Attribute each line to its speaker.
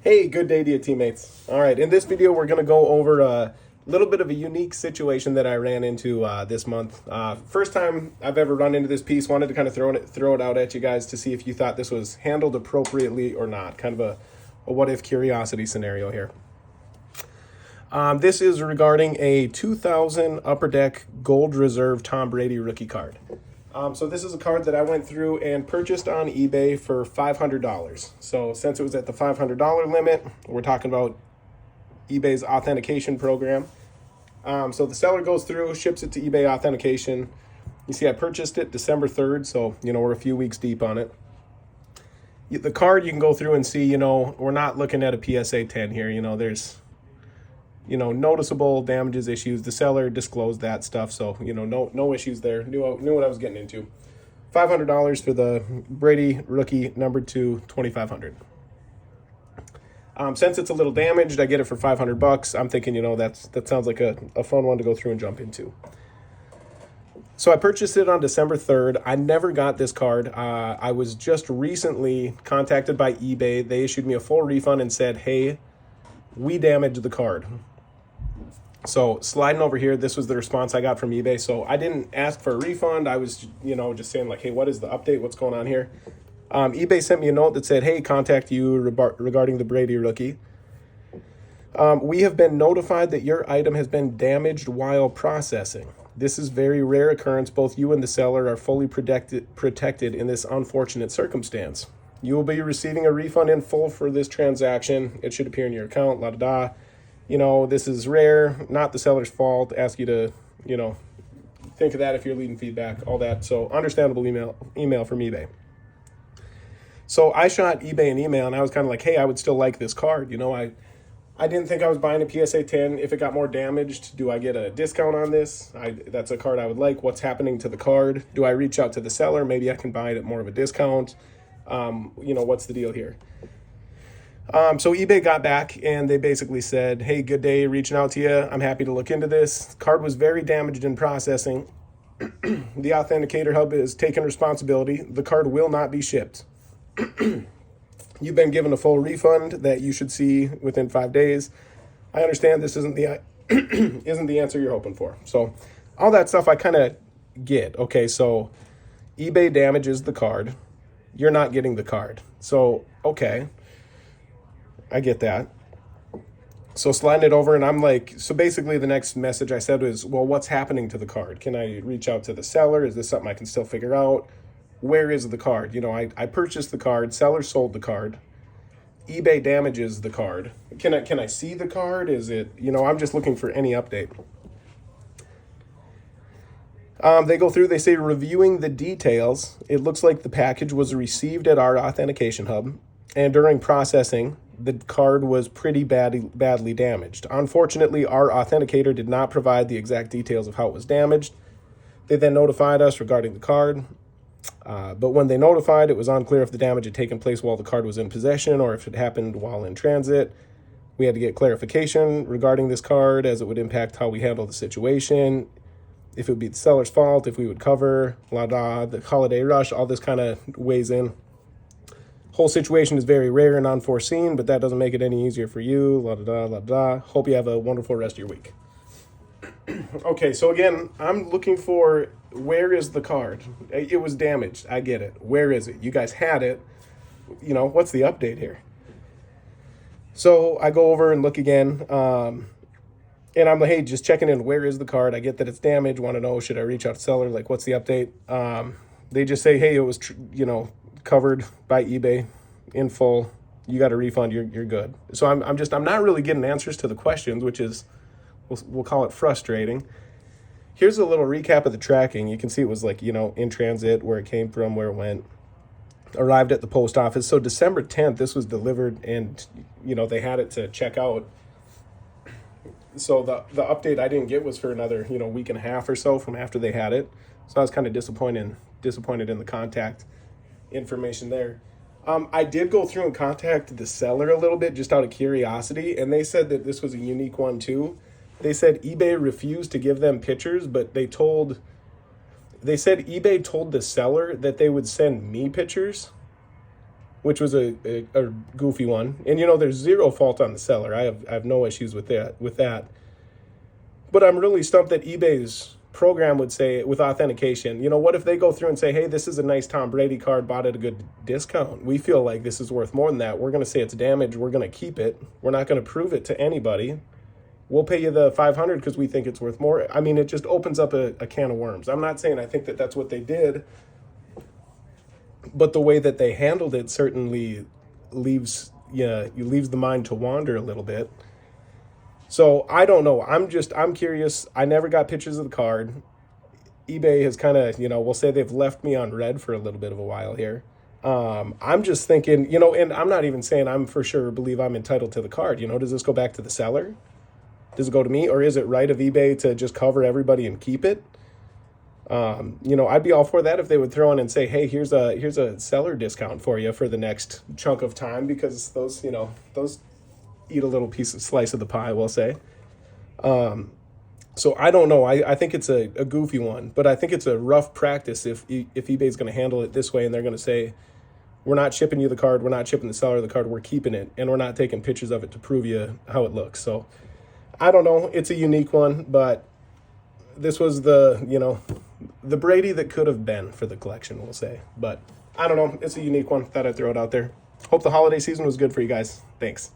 Speaker 1: Hey, good day to you, teammates. All right, in this video, we're going to go over a little bit of a unique situation that I ran into this month. First time I've ever run into this piece. Wanted to kind of throw it out at you guys to see if you thought this was handled appropriately or not. Kind of a what-if curiosity scenario here. This is regarding a 2000 Upper Deck Gold Reserve Tom Brady Rookie Card. So this is a card that I went through and purchased on eBay for $500. So since it was at the $500 limit, we're talking about eBay's authentication program. So the seller goes through, ships it to eBay authentication. You see, I purchased it December 3rd, so, we're a few weeks deep on it. The card, you can go through and see, we're not looking at a PSA 10 here. There's noticeable damages, issues. The seller disclosed that stuff, so no issues there. Knew what I was getting into. $500 for the Brady rookie number 2, $2,500. Since it's a little damaged, I get it for $500. I'm thinking, that sounds like a fun one to go through and jump into. So I purchased it on December 3rd. I never got this card. I was just recently contacted by eBay. They issued me a full refund and said, hey, we damaged the card. So sliding over here, this was the response I got from eBay. So I didn't ask for a refund. I was, just saying like, hey, what is the update? What's going on here? eBay sent me a note that said, hey, contact you regarding the Brady rookie. We have been notified that your item has been damaged while processing. This is very rare occurrence. Both you and the seller are fully protected in this unfortunate circumstance. You will be receiving a refund in full for this transaction. It should appear in your account, la-da-da. This is rare, not the seller's fault. Ask you to, think of that if you're leaving feedback, all that. So understandable email from eBay. So I shot eBay an email, and I was kind of like, hey, I would still like this card. I didn't think I was buying a PSA 10. If it got more damaged, do I get a discount on this? That's a card I would like. What's happening to the card? Do I reach out to the seller? Maybe I can buy it at more of a discount. What's the deal here? So eBay got back and they basically said, hey, good day, reaching out to you. I'm happy to look into this. Card was very damaged in processing. The Authenticator Hub is taking responsibility. The card will not be shipped. You've been given a full refund that you should see within 5 days. I understand this isn't the answer you're hoping for. So all that stuff I kind of get. Okay, so eBay damages the card. You're not getting the card. So, okay, I get that. So sliding it over, and I'm like, so basically the next message I said was, well, what's happening to the card? Can I reach out to the seller? Is this something I can still figure out? Where is the card? I purchased the card. Seller sold the card. eBay damages the card. Can I see the card? Is it, I'm just looking for any update. They go through, they say, reviewing the details, it looks like the package was received at our authentication hub, and during processing, the card was pretty badly damaged. Unfortunately, our authenticator did not provide the exact details of how it was damaged. They then notified us regarding the card, but when they notified, it was unclear if the damage had taken place while the card was in possession or if it happened while in transit. We had to get clarification regarding this card as it would impact how we handle the situation. If it would be the seller's fault, if we would cover, the holiday rush, all this kind of weighs in. Whole situation is very rare and unforeseen, but that doesn't make it any easier for you, Hope you have a wonderful rest of your week. Okay, so again, I'm looking for, where is the card? It was damaged. I get it. Where is it? You guys had it. What's the update here? So I go over and look again. And I'm like, hey, just checking in. Where is the card? I get that it's damaged. Want to know, should I reach out to seller? Like, what's the update? They just say, hey, it was, covered by eBay in full. You got a refund. You're good. So I'm not really getting answers to the questions, which is, we'll call it frustrating. Here's a little recap of the tracking. You can see it was like, in transit, where it came from, where it went. Arrived at the post office. So December 10th, this was delivered, and, they had it to check out. So the update I didn't get was for another, week and a half or so from after they had it. So I was kind of disappointed in the contact information there. I did go through and contact the seller a little bit just out of curiosity, and they said that this was a unique one too. They said eBay refused to give them pictures, but they said eBay told the seller that they would send me pictures. which was a goofy one. And, there's zero fault on the seller. I have no issues with that. But I'm really stumped that eBay's program would say with authentication, what if they go through and say, hey, this is a nice Tom Brady card, bought at a good discount. We feel like this is worth more than that. We're going to say it's damaged. We're going to keep it. We're not going to prove it to anybody. We'll pay you the $500 because we think it's worth more. I mean, it just opens up a can of worms. I'm not saying I think that that's what they did, but the way that they handled it certainly leaves the mind to wander a little bit. So I don't know. I'm curious. I never got pictures of the card. eBay has kind of, we'll say they've left me on red for a little bit of a while here. I'm just thinking, and I'm not even saying I'm for sure believe I'm entitled to the card. Does this go back to the seller? Does it go to me, or is it right of eBay to just cover everybody and keep it? I'd be all for that if they would throw in and say, hey, here's a seller discount for you for the next chunk of time, because those eat a little slice of the pie, we'll say. So I don't know. I think it's a goofy one, but I think it's a rough practice if eBay's going to handle it this way, and they're going to say, we're not shipping you the card, we're not shipping the seller the card, we're keeping it, and we're not taking pictures of it to prove you how it looks. So I don't know. It's a unique one, but this was the Brady that could have been for the collection, we'll say. But I don't know. It's a unique one. Thought I'd throw it out there. Hope the holiday season was good for you guys. Thanks.